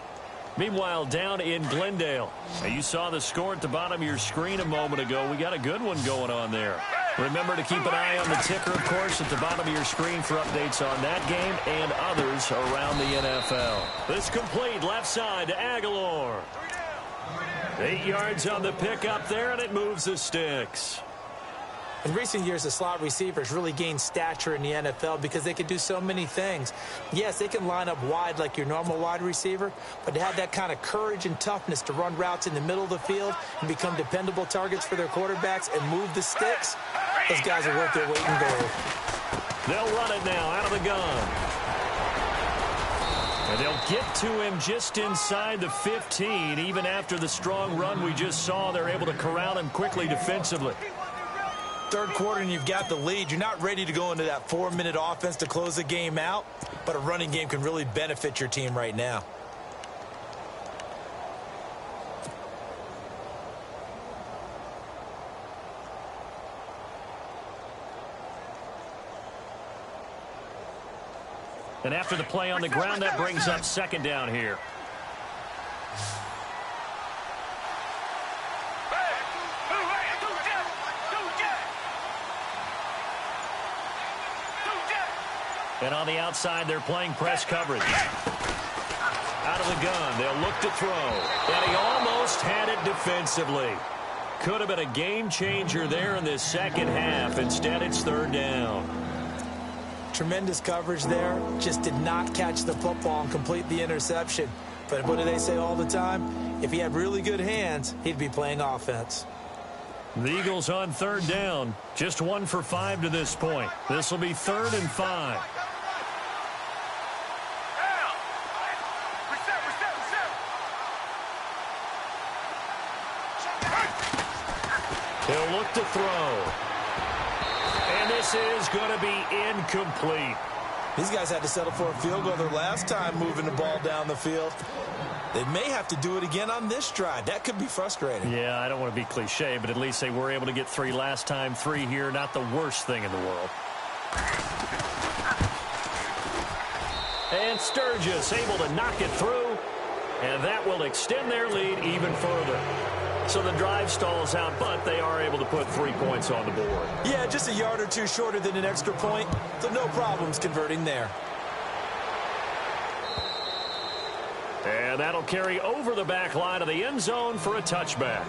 Speaker 3: Meanwhile, down in Glendale. Now, you saw the score at the bottom of your screen a moment ago. We got a good one going on there. Remember to keep an eye on the ticker, of course, at the bottom of your screen for updates on that game and others around the NFL. This complete left side to Aguilar. 8 yards on the pickup there, and it moves the sticks.
Speaker 4: In recent years, the slot receivers really gained stature in the NFL because they can do so many things. Yes, they can line up wide like your normal wide receiver, but to have that kind of courage and toughness to run routes in the middle of the field and become dependable targets for their quarterbacks and move the sticks, those guys are worth their weight in gold.
Speaker 3: They'll run it now out of the gun. And they'll get to him just inside the 15. Even after the strong run we just saw, they're able to corral him quickly defensively.
Speaker 4: Third quarter and you've got the lead. You're not ready to go into that 4-minute offense to close the game out, but a running game can really benefit your team right now.
Speaker 3: And after the play on the ground, that brings up second down here. And on the outside, they're playing press coverage. Out of the gun, they'll look to throw. And he almost had it defensively. Could have been a game changer there in this second half. Instead, it's third down.
Speaker 4: Tremendous coverage there. Just did not catch the football and complete the interception. But what do they say all the time? If he had really good hands, he'd be playing offense.
Speaker 3: The Eagles on third down. Just 1 for 5 to this point. This will be 3rd and 5. He'll look to throw. And this is going to be incomplete.
Speaker 4: These guys had to settle for a field goal their last time moving the ball down the field. They may have to do it again on this drive. That could be frustrating.
Speaker 3: Yeah, I don't want to be cliche, but at least they were able to get 3 last time. 3 here, not the worst thing in the world. And Sturgis able to knock it through, and that will extend their lead even further. So the drive stalls out, but they are able to put 3 points on the board.
Speaker 4: Yeah, just a yard or two shorter than an extra point, so no problems converting there.
Speaker 3: And that'll carry over the back line of the end zone for a touchback.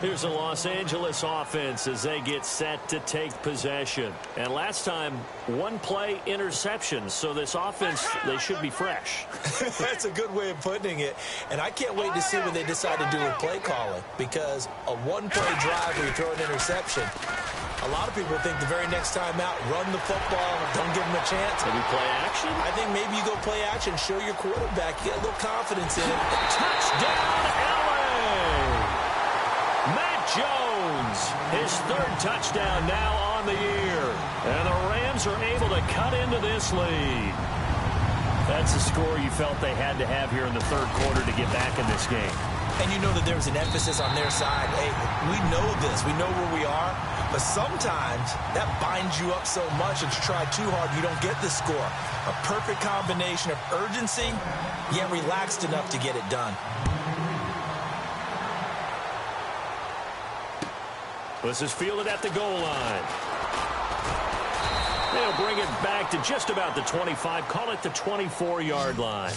Speaker 3: Here's the Los Angeles offense as they get set to take possession. And last time, 1-play interception. So this offense, they should be fresh.
Speaker 4: That's a good way of putting it. And I can't wait to see what they decide to do with play calling. Because a 1-play drive where you throw an interception, a lot of people think the very next time out, run the football, don't give them a chance.
Speaker 3: Maybe play action?
Speaker 4: I think maybe you go play action, show your quarterback, get a little confidence in it.
Speaker 3: Touchdown, LA! Matt Jones, his 3rd touchdown now on the year. And the Rams are able to cut into this lead. That's a score you felt they had to have here in the 3rd quarter to get back in this game.
Speaker 4: And you know that there's an emphasis on their side. Hey, we know this. We know where we are. But sometimes that binds you up so much that you try too hard, you don't get the score. A perfect combination of urgency, yet relaxed enough to get it done.
Speaker 3: This is fielded at the goal line. They'll bring it back to just about the 25, call it the 24-yard line.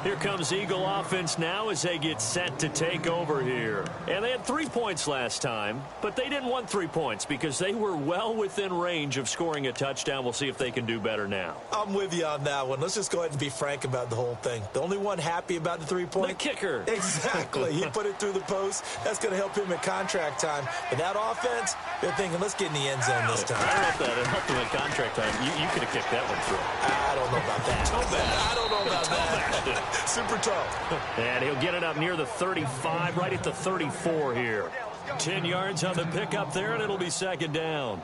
Speaker 3: Here comes Eagle offense now as they get set to take over here. And they had 3 points last time, but they didn't want 3 points because they were well within range of scoring a touchdown. We'll see if they can do better now.
Speaker 4: I'm with you on that one. Let's just go ahead and be frank about the whole thing. The only one happy about the 3-point?
Speaker 3: The kicker.
Speaker 4: Exactly. He put it through the post. That's going to help him at contract time. But that offense, they're thinking, let's get in the end zone this time.
Speaker 3: I don't know if that helped him at contract time. You could have kicked that one through.
Speaker 4: I don't know about that.
Speaker 3: Toe bad.
Speaker 4: I don't know about that. Super tough.
Speaker 3: And he'll get it up near the 35, right at the 34 here. 10 yards on the pickup there, and it'll be second down.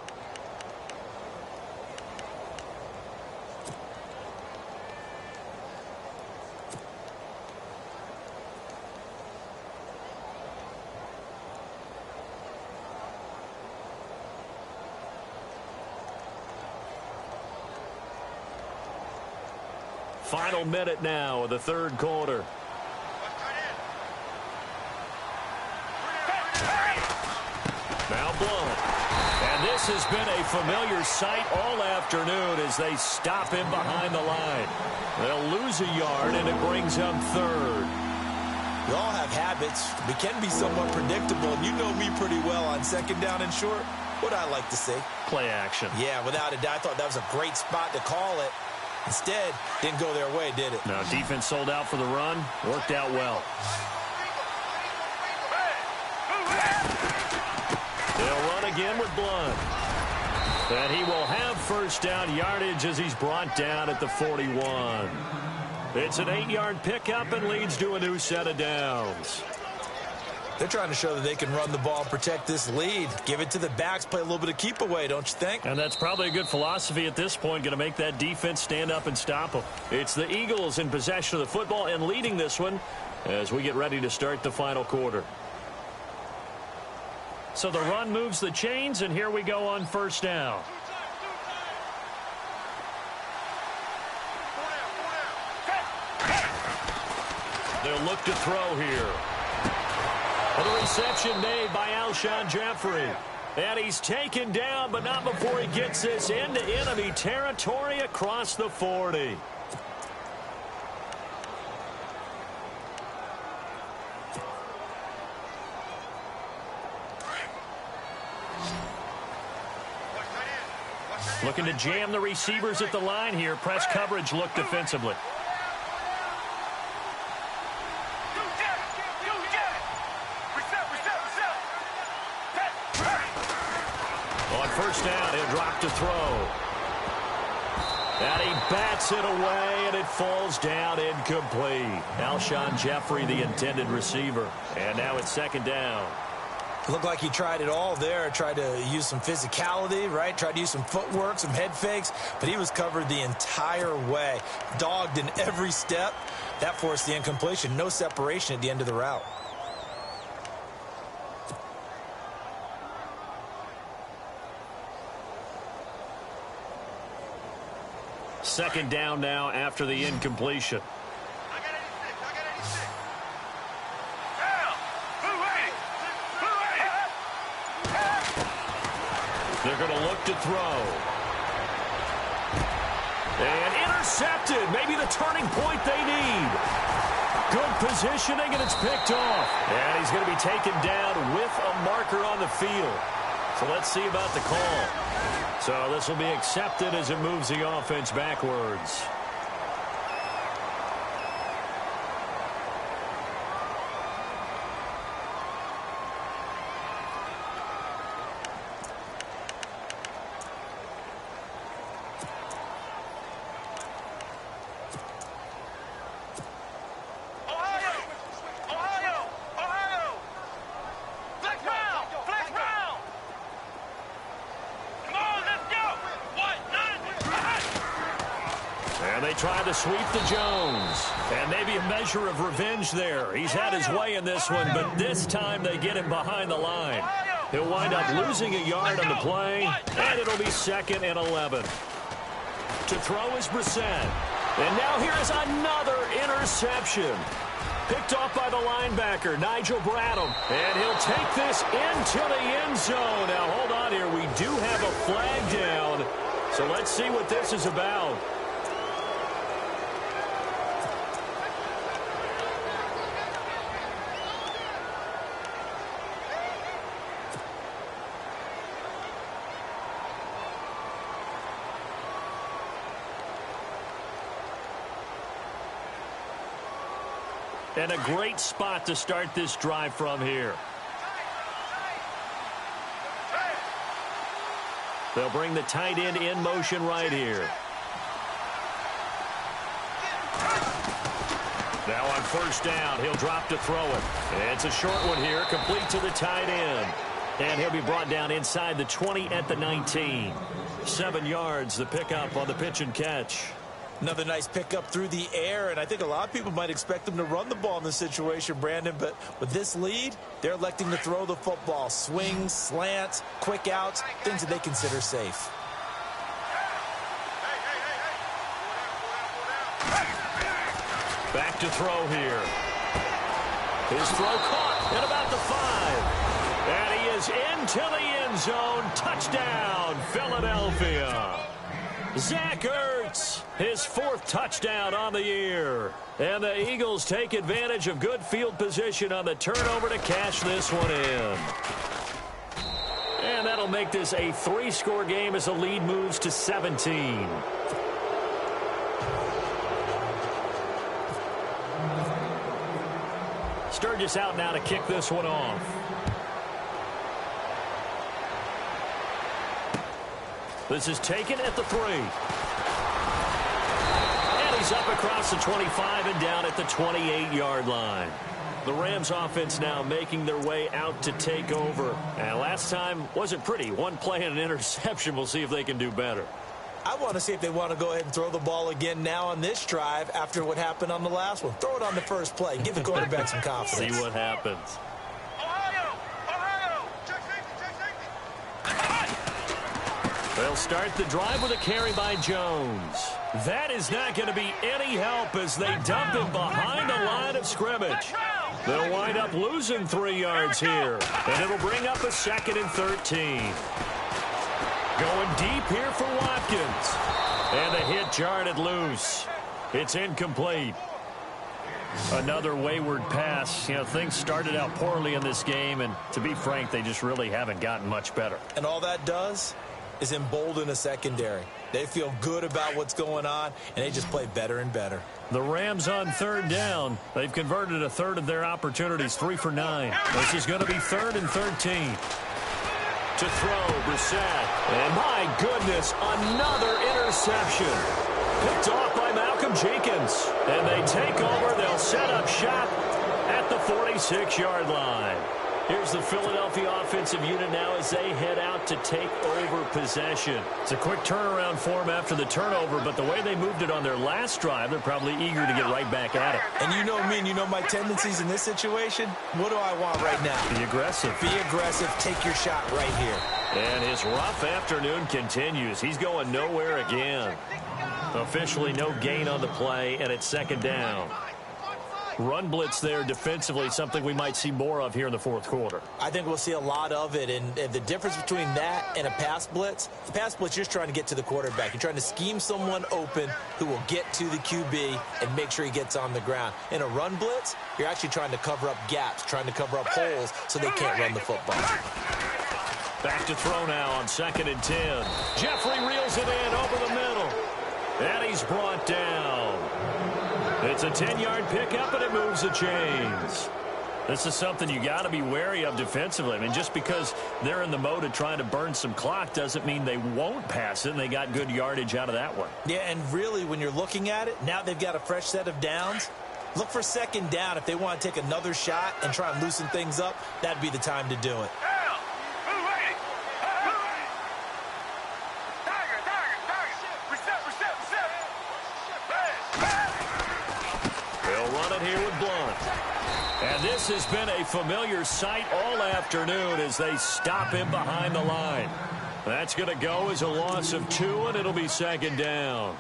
Speaker 3: Final minute now of the 3rd quarter. Now blown. And And this has been a familiar sight all afternoon as they stop him behind the line. They'll lose a yard, and it brings them third.
Speaker 4: We all have habits. We can be somewhat predictable, and you know me pretty well on second down and short. What I like to see.
Speaker 3: Play action.
Speaker 4: Yeah, without a doubt. I thought that was a great spot to call it. Instead, didn't go their way, did it?
Speaker 3: Now, defense sold out for the run. Worked out well. They'll run again with Blunt. And he will have first down yardage as he's brought down at the 41. It's an 8-yard pickup and leads to a new set of downs.
Speaker 4: They're trying to show that they can run the ball and protect this lead. Give it to the backs, play a little bit of keep away, don't you think?
Speaker 3: And that's probably a good philosophy at this point, going to make that defense stand up and stop them. It's the Eagles in possession of the football and leading this one as we get ready to start the final quarter. So the run moves the chains, and here we go on first down. They'll look to throw here. And a reception made by Alshon Jeffrey. And he's taken down, but not before he gets this into enemy territory across the 40. Looking to jam the receivers at the line here. Press coverage look defensively. On first down, he'll drop to throw. And he bats it away, and it falls down incomplete. Alshon Jeffrey, the intended receiver. And now it's second down.
Speaker 4: Looked like he tried it all there, tried to use some physicality, right? Tried to use some footwork, some head fakes, but he was covered the entire way. Dogged in every step. That forced the incompletion. No separation at the end of the route.
Speaker 3: Second down now after the incompletion. They're going to look to throw. And intercepted. Maybe the turning point they need. Good positioning, and it's picked off. And he's going to be taken down with a marker on the field. So let's see about the call. So this will be accepted as it moves the offense backwards. Trying to sweep to Jones. And maybe a measure of revenge there. He's had his way in this one, but this time they get him behind the line. He'll wind up losing a yard on the play, and it'll be 2nd and 11. To throw is Brissett. And now here is another interception. Picked off by the linebacker, Nigel Bradham. And he'll take this into the end zone. Now, hold on here. We do have a flag down. So let's see what this is about. And a great spot to start this drive from here. They'll bring the tight end in motion right here. Now on first down, he'll drop to throw it. It's a short one here, complete to the tight end. And he'll be brought down inside the 20 at the 19. 7 yards, the pickup on the pitch and catch.
Speaker 4: Another nice pickup through the air, and I think a lot of people might expect them to run the ball in this situation, Brandon, but with this lead, they're electing to throw the football. Swings, slants, quick outs, things that they consider safe.
Speaker 3: Back to throw here. His throw caught at about the 5. And he is into the end zone. Touchdown, Philadelphia. Zach Ertz, his 4th touchdown on the year. And the Eagles take advantage of good field position on the turnover to cash this one in. And that'll make this a 3-score game as the lead moves to 17. Sturgis out now to kick this one off. This is taken at the 3. And he's up across the 25 and down at the 28-yard line. The Rams offense now making their way out to take over. And last time wasn't pretty. One play and an interception. We'll see if they can do better.
Speaker 4: I want to see if they want to go ahead and throw the ball again now on this drive after what happened on the last one. Throw it on the first play. Give the quarterback some confidence.
Speaker 3: See what happens. They'll start the drive with a carry by Jones. That is not going to be any help as they dump him behind the line of scrimmage. They'll wind up losing 3 yards here, and it'll bring up a 2nd and 13. Going deep here for Watkins. And the hit jarred it loose. It's incomplete. Another wayward pass. You know, things started out poorly in this game, and to be frank, they just really haven't gotten much better.
Speaker 4: And all that does is embolden a secondary. They feel good about what's going on, and they just play better and better.
Speaker 3: The Rams on 3rd down. They've converted a third of their opportunities, 3 for 9. This is going to be 3rd and 13. To throw, Brissett. And my goodness, another interception. Picked off by Malcolm Jenkins. And they take over. They'll set up shop at the 46-yard line. Here's the Philadelphia offensive unit now as they head out to take over possession. It's a quick turnaround for them after the turnover, but the way they moved it on their last drive, they're probably eager to get right back at it.
Speaker 4: And you know me and you know my tendencies in this situation. What do I want right now?
Speaker 3: Be aggressive.
Speaker 4: Be aggressive. Take your shot right here.
Speaker 3: And his rough afternoon continues. He's going nowhere again. Officially no gain on the play, and it's 2nd down. Run blitz there defensively, something we might see more of here in the 4th quarter.
Speaker 4: I think we'll see a lot of it, and the difference between that and a pass blitz, the pass blitz, you're just trying to get to the quarterback. You're trying to scheme someone open who will get to the QB and make sure he gets on the ground. In a run blitz, you're actually trying to cover up gaps, trying to cover up holes so they can't run the football.
Speaker 3: Back to throw now on 2nd and 10. Jeffrey reels it in over the middle. And he's brought down. It's a 10-yard pickup, and it moves the chains. This is something you got to be wary of defensively. I mean, just because they're in the mode of trying to burn some clock doesn't mean they won't pass it, and they got good yardage out of that one.
Speaker 4: Yeah, and really, when you're looking at it, now they've got a fresh set of downs. Look for 2nd down. If they want to take another shot and try and loosen things up, that'd be the time to do it.
Speaker 3: Here with Blunt. And this has been a familiar sight all afternoon as they stop him behind the line. That's going to go as a loss of 2, and it'll be 2nd down.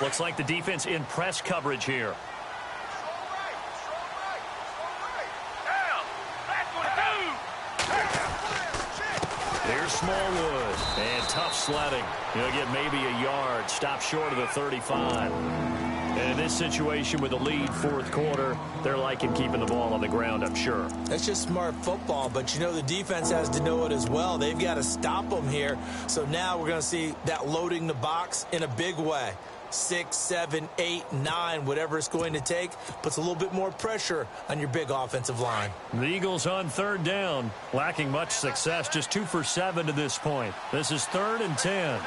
Speaker 3: Looks like the defense in press coverage here. Here's Smallwood. And tough sledding. He'll get maybe a yard. Stop short of the 35. And in this situation with the lead 4th quarter, they're liking keeping the ball on the ground, I'm sure.
Speaker 4: That's just smart football, but you know the defense has to know it as well. They've got to stop them here. So now we're going to see that loading the box in a big way. 6, 7, 8, 9, whatever it's going to take, puts a little bit more pressure on your big offensive line.
Speaker 3: The Eagles on 3rd down, lacking much success, just 2 for 7 to this point. This is 3rd and 10.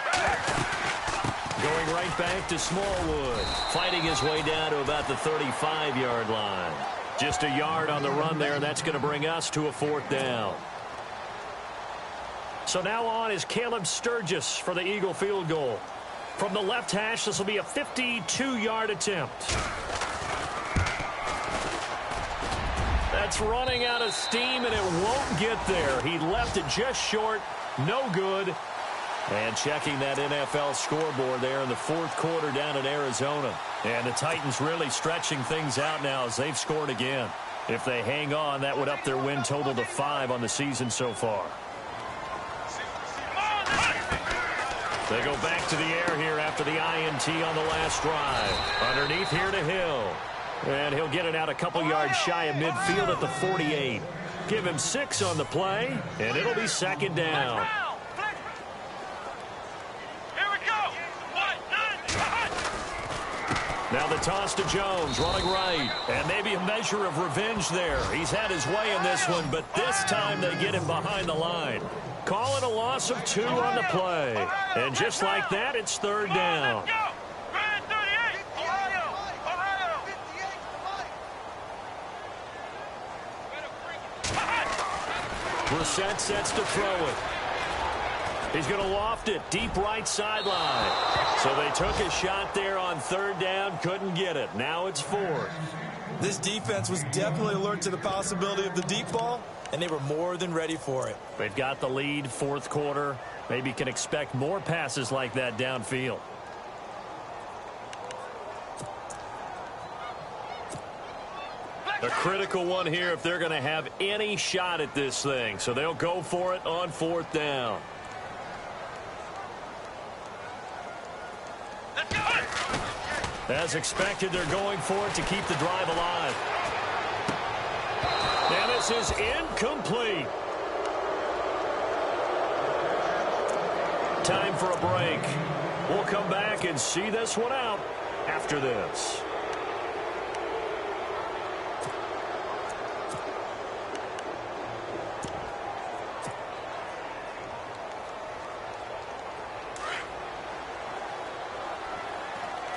Speaker 3: Going right back to Smallwood, fighting his way down to about the 35-yard line. Just a yard on the run there, and that's going to bring us to a 4th down. So now on is Caleb Sturgis for the Eagle field goal. From the left hash, this will be a 52-yard attempt. That It's running out of steam, and it won't get there. He left it just short. No good. And checking that NFL scoreboard there in the fourth quarter down in Arizona. And the Titans really stretching things out now as they've scored again. If they hang on, that would up their win total to 5 on the season so far. They go back to the air here after the INT on the last drive. Underneath here to Hill. And he'll get it out a couple yards shy of midfield at the 48. Give him 6 on the play, and it'll be second down. Now the toss to Jones, running right. And maybe a measure of revenge there. He's had his way in this one, but this time they get him behind the line. Call it a loss of 2 on the play. And just like that, it's third down. Brissett sets to throw it. He's going to loft it deep right sideline. So they took a shot there on third down, couldn't get it. Now it's 4.
Speaker 4: This defense was definitely alert to the possibility of the deep ball, and they were more than ready for it.
Speaker 3: They've got the lead, fourth quarter. Maybe can expect more passes like that downfield. A critical one here if they're going to have any shot at this thing. So they'll go for it on fourth down. As expected, they're going for it to keep the drive alive. And this is incomplete. Time for a break. We'll come back and see this one out after this.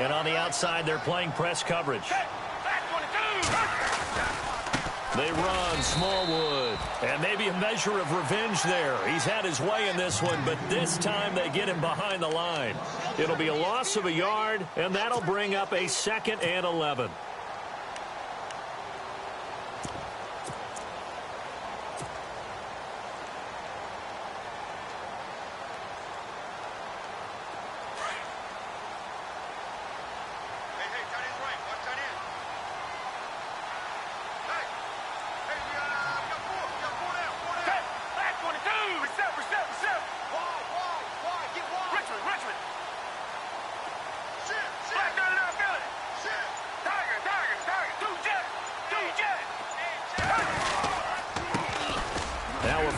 Speaker 3: And on the outside, they're playing press coverage. They run Smallwood. And maybe a measure of revenge there. He's had his way in this one, but this time they get him behind the line. It'll be a loss of a yard, and that'll bring up a 2nd and 11.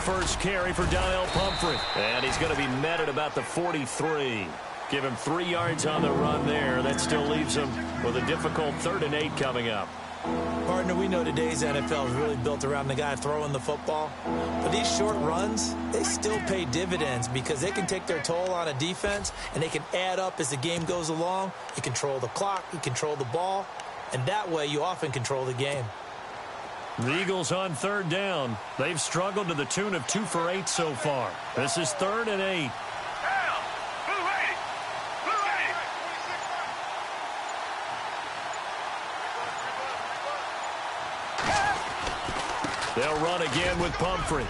Speaker 3: First carry for Donnell Pumphrey. And he's going to be met at about the 43. Give him 3 yards on the run there. That still leaves him with a difficult 3rd and 8 coming up.
Speaker 4: Partner, we know today's NFL is really built around the guy throwing the football. But these short runs, they still pay dividends because they can take their toll on a defense, and they can add up as the game goes along. You control the clock, you control the ball, and that way you often control the game.
Speaker 3: The Eagles on third down. They've struggled to the tune of 2 for 8 so far. This is 3rd and 8. They'll run again with Pumphrey.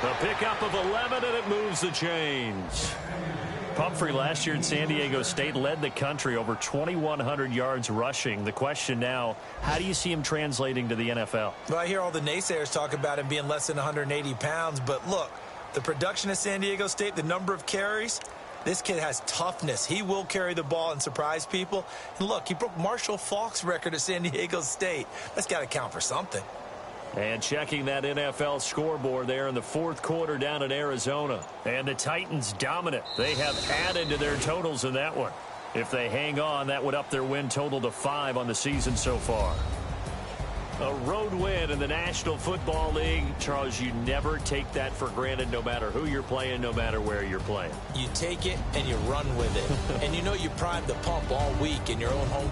Speaker 3: A pickup of 11, and it moves the chains. Pumphrey last year at San Diego State led the country over 2,100 yards rushing. The question now, how do you see him translating to the NFL?
Speaker 4: Well, I hear all the naysayers talk about him being less than 180 pounds, but look, the production at San Diego State, the number of carries, this kid has toughness. He will carry the ball and surprise people. And look, he broke Marshall Faulk's record at San Diego State. That's got to count for something.
Speaker 3: And checking that NFL scoreboard there in the fourth quarter down in Arizona. And the Titans dominant. They have added to their totals in that one. If they hang on, that would up their win total to 5 on the season so far. A road win in the National Football League. Charles, you never take that for granted no matter who you're playing, no matter where you're playing.
Speaker 4: You take it and you run with it. And you know you primed the pump all week in your own home